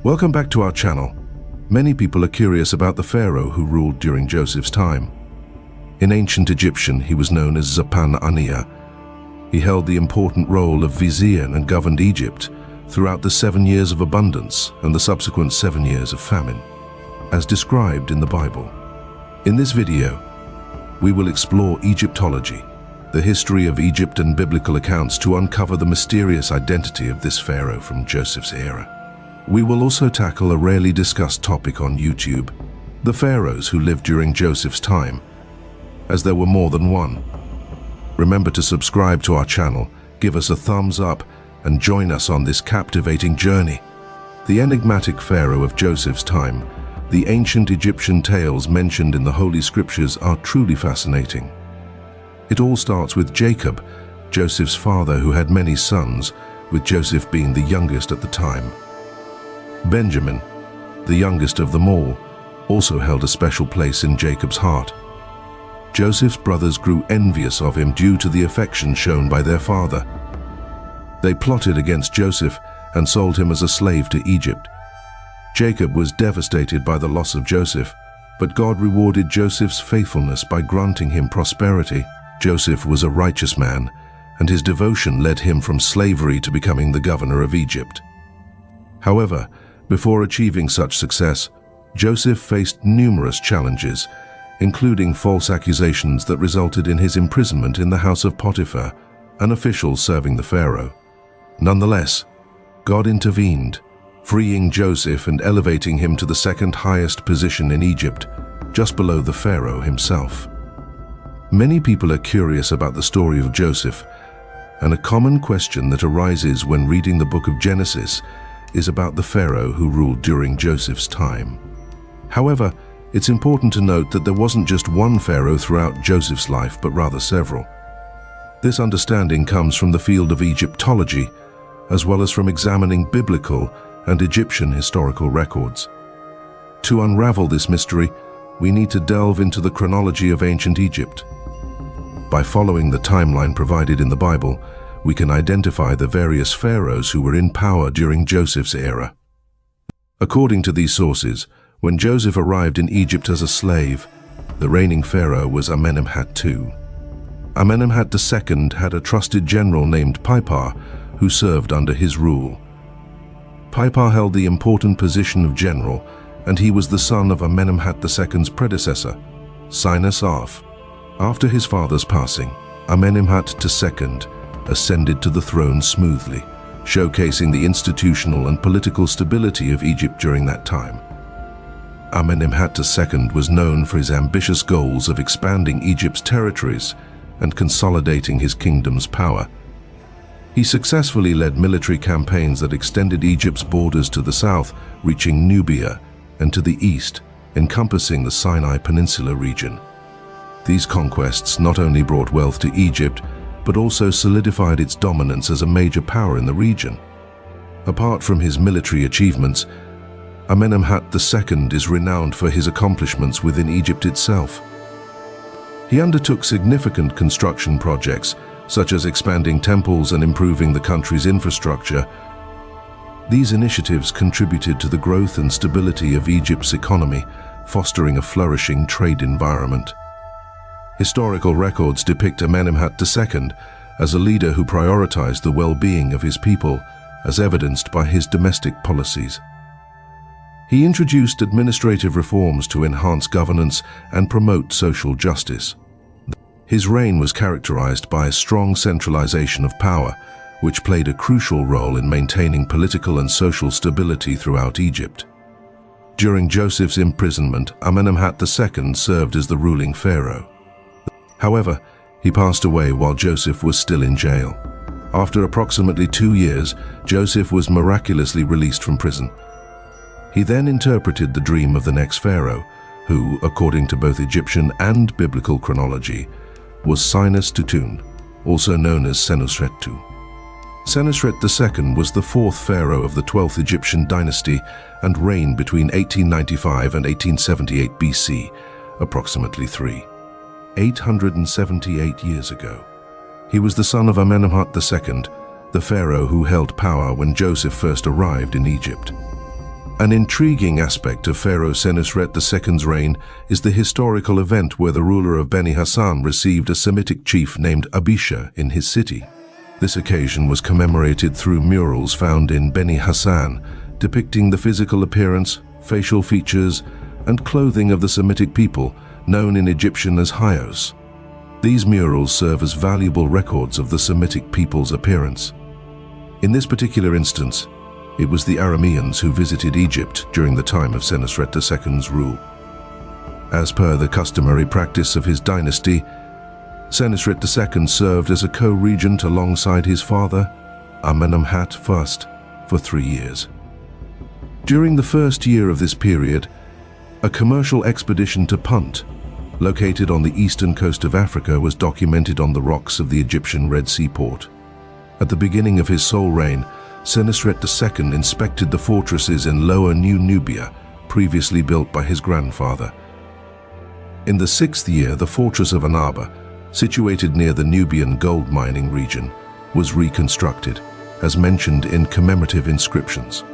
Welcome back to our channel. Many people are curious about the pharaoh who ruled during Joseph's time. In ancient Egyptian, he was known as Zapan-Ania. He held the important role of vizier and governed Egypt throughout the 7 years of abundance and the subsequent 7 years of famine, as described in the Bible. In this video, we will explore Egyptology, the history of Egypt and biblical accounts to uncover the mysterious identity of this pharaoh from Joseph's era. We will also tackle a rarely discussed topic on YouTube, the pharaohs who lived during Joseph's time, as there were more than one. Remember to subscribe to our channel, give us a thumbs up, and join us on this captivating journey. The enigmatic pharaoh of Joseph's time, the ancient Egyptian tales mentioned in the Holy Scriptures are truly fascinating. It all starts with Jacob, Joseph's father, who had many sons, with Joseph being the youngest at the time. Benjamin, the youngest of them all, also held a special place in Jacob's heart. Joseph's brothers grew envious of him due to the affection shown by their father. They plotted against Joseph and sold him as a slave to Egypt. Jacob was devastated by the loss of Joseph, but God rewarded Joseph's faithfulness by granting him prosperity. Joseph was a righteous man, and his devotion led him from slavery to becoming the governor of Egypt. However, before achieving such success, Joseph faced numerous challenges, including false accusations that resulted in his imprisonment in the house of Potiphar, an official serving the pharaoh. Nonetheless, God intervened, freeing Joseph and elevating him to the second highest position in Egypt, just below the pharaoh himself. Many people are curious about the story of Joseph, and a common question that arises when reading the book of Genesis is about the pharaoh who ruled during Joseph's time. However, it's important to note that there wasn't just one pharaoh throughout Joseph's life, but rather several. This understanding comes from the field of Egyptology, as well as from examining biblical and Egyptian historical records. To unravel this mystery, we need to delve into the chronology of ancient Egypt. By following the timeline provided in the Bible, we can identify the various pharaohs who were in power during Joseph's era. According to these sources, when Joseph arrived in Egypt as a slave, the reigning pharaoh was Amenemhat II. Amenemhat II had a trusted general named Pipar who served under his rule. Pipar held the important position of general, and he was the son of Amenemhat II's predecessor, Senusret II. After his father's passing, Amenemhat II ascended to the throne smoothly, showcasing the institutional and political stability of Egypt during that time. Amenemhat II was known for his ambitious goals of expanding Egypt's territories and consolidating his kingdom's power. He successfully led military campaigns that extended Egypt's borders to the south, reaching Nubia, and to the east, encompassing the Sinai Peninsula region. These conquests not only brought wealth to Egypt, but also solidified its dominance as a major power in the region. Apart from his military achievements, Amenemhat II is renowned for his accomplishments within Egypt itself. He undertook significant construction projects, such as expanding temples and improving the country's infrastructure. These initiatives contributed to the growth and stability of Egypt's economy, fostering a flourishing trade environment. Historical records depict Amenemhat II as a leader who prioritized the well-being of his people, as evidenced by his domestic policies. He introduced administrative reforms to enhance governance and promote social justice. His reign was characterized by a strong centralization of power, which played a crucial role in maintaining political and social stability throughout Egypt. During Joseph's imprisonment, Amenemhat II served as the ruling pharaoh. However, he passed away while Joseph was still in jail. After approximately 2 years, Joseph was miraculously released from prison. He then interpreted the dream of the next pharaoh, who, according to both Egyptian and biblical chronology, was Senusret II, also known as Senusret II. Senusret II was the fourth pharaoh of the 12th Egyptian dynasty and reigned between 1895 and 1878 BC, approximately 878 years ago. He was the son of Amenemhat II, the pharaoh who held power when Joseph first arrived in Egypt. An intriguing aspect of Pharaoh Senusret II's reign is the historical event where the ruler of Beni Hassan received a Semitic chief named Abisha in his city. This occasion was commemorated through murals found in Beni Hassan, depicting the physical appearance, facial features, and clothing of the Semitic people, known in Egyptian as Pharaohs. These murals serve as valuable records of the Semitic people's appearance. In this particular instance, it was the Arameans who visited Egypt during the time of Senusret II's rule. As per the customary practice of his dynasty, Senusret II served as a co-regent alongside his father, Amenemhat I, for 3 years. During the first year of this period, a commercial expedition to Punt, located on the eastern coast of Africa, was documented on the rocks of the Egyptian Red Sea port. At the beginning of his sole reign, Senusret II inspected the fortresses in Lower New Nubia, previously built by his grandfather. In the 6th year, the fortress of Annaba, situated near the Nubian gold mining region, was reconstructed, as mentioned in commemorative inscriptions.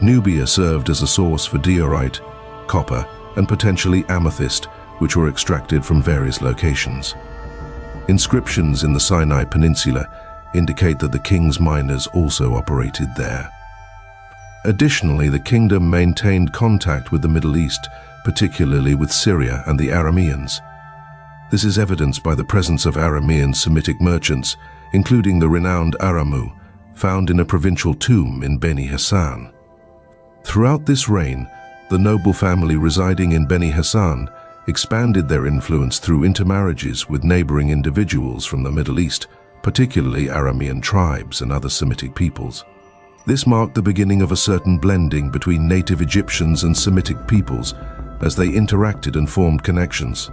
Nubia served as a source for diorite, copper, and potentially amethyst, which were extracted from various locations. Inscriptions in the Sinai Peninsula indicate that the king's miners also operated there. Additionally, the kingdom maintained contact with the Middle East, particularly with Syria and the Arameans. This is evidenced by the presence of Aramean Semitic merchants, including the renowned Aramu, found in a provincial tomb in Beni Hassan. Throughout this reign, the noble family residing in Beni Hassan expanded their influence through intermarriages with neighboring individuals from the Middle East, particularly Aramean tribes and other Semitic peoples. This marked the beginning of a certain blending between native Egyptians and Semitic peoples as they interacted and formed connections.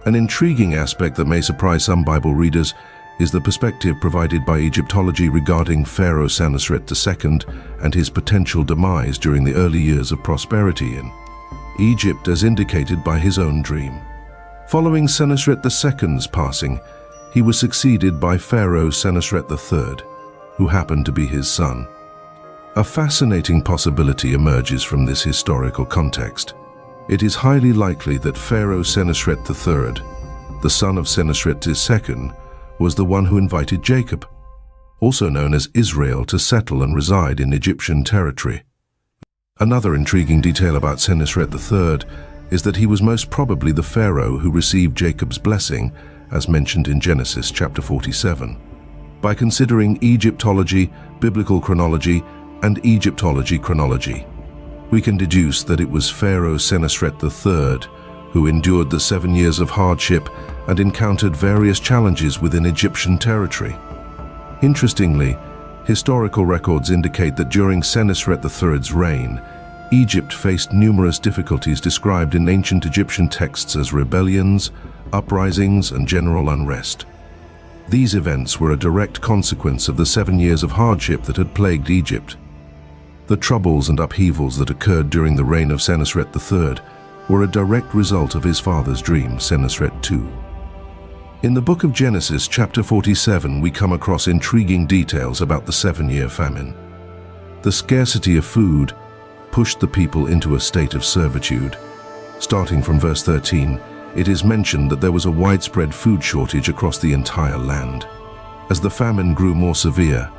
An intriguing aspect that may surprise some Bible readers is the perspective provided by Egyptology regarding Pharaoh Senusret II and his potential demise during the early years of prosperity in Egypt, as indicated by his own dream. Following Senusret II's passing, he was succeeded by Pharaoh Senusret III, who happened to be his son. A fascinating possibility emerges from this historical context. It is highly likely that Pharaoh Senusret III, the son of Senusret II, was the one who invited Jacob, also known as Israel, to settle and reside in Egyptian territory. Another intriguing detail about Senusret III is that he was most probably the pharaoh who received Jacob's blessing, as mentioned in Genesis chapter 47. By considering Egyptology, biblical chronology, and Egyptology chronology, we can deduce that it was Pharaoh Senusret III who endured the 7 years of hardship and encountered various challenges within Egyptian territory. Interestingly, historical records indicate that during Senusret III's reign, Egypt faced numerous difficulties described in ancient Egyptian texts as rebellions, uprisings, and general unrest. These events were a direct consequence of the 7 years of hardship that had plagued Egypt. The troubles and upheavals that occurred during the reign of Senusret III were a direct result of his father's dream, Senusret II. In the book of Genesis, chapter 47, we come across intriguing details about the 7-year famine. The scarcity of food pushed the people into a state of servitude. Starting from verse 13, it is mentioned that there was a widespread food shortage across the entire land. As the famine grew more severe,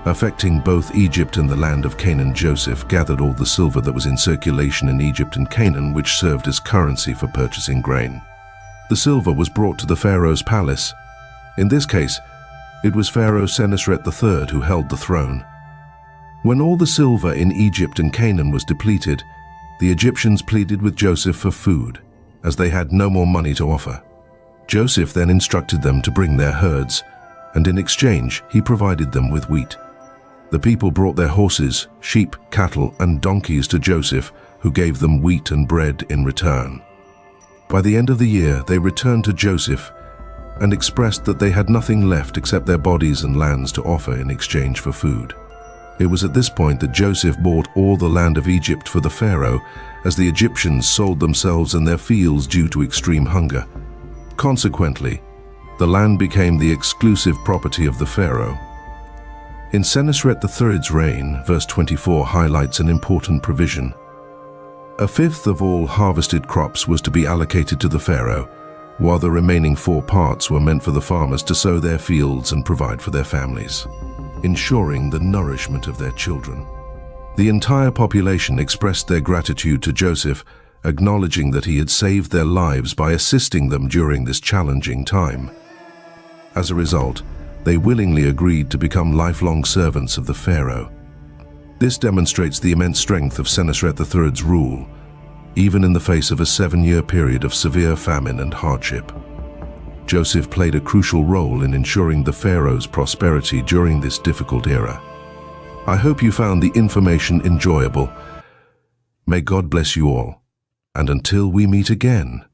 affecting both Egypt and the land of Canaan, Joseph gathered all the silver that was in circulation in Egypt and Canaan, which served as currency for purchasing grain. The silver was brought to the pharaoh's palace. In this case, it was Pharaoh Senusret III who held the throne. When all the silver in Egypt and Canaan was depleted, the Egyptians pleaded with Joseph for food, as they had no more money to offer. Joseph then instructed them to bring their herds, and in exchange he provided them with wheat. The people brought their horses, sheep, cattle, and donkeys to Joseph, who gave them wheat and bread in return. By the end of the year, they returned to Joseph and expressed that they had nothing left except their bodies and lands to offer in exchange for food. It was at this point that Joseph bought all the land of Egypt for the pharaoh, as the Egyptians sold themselves and their fields due to extreme hunger. Consequently, the land became the exclusive property of the pharaoh. In Senusret III's reign, verse 24 highlights an important provision. A fifth of all harvested crops was to be allocated to the pharaoh, while the remaining 4 parts were meant for the farmers to sow their fields and provide for their families, ensuring the nourishment of their children. The entire population expressed their gratitude to Joseph, acknowledging that he had saved their lives by assisting them during this challenging time. As a result, they willingly agreed to become lifelong servants of the pharaoh. This demonstrates the immense strength of Senusret III's rule, even in the face of a 7-year period of severe famine and hardship. Joseph played a crucial role in ensuring the pharaoh's prosperity during this difficult era. I hope you found the information enjoyable. May God bless you all, and until we meet again.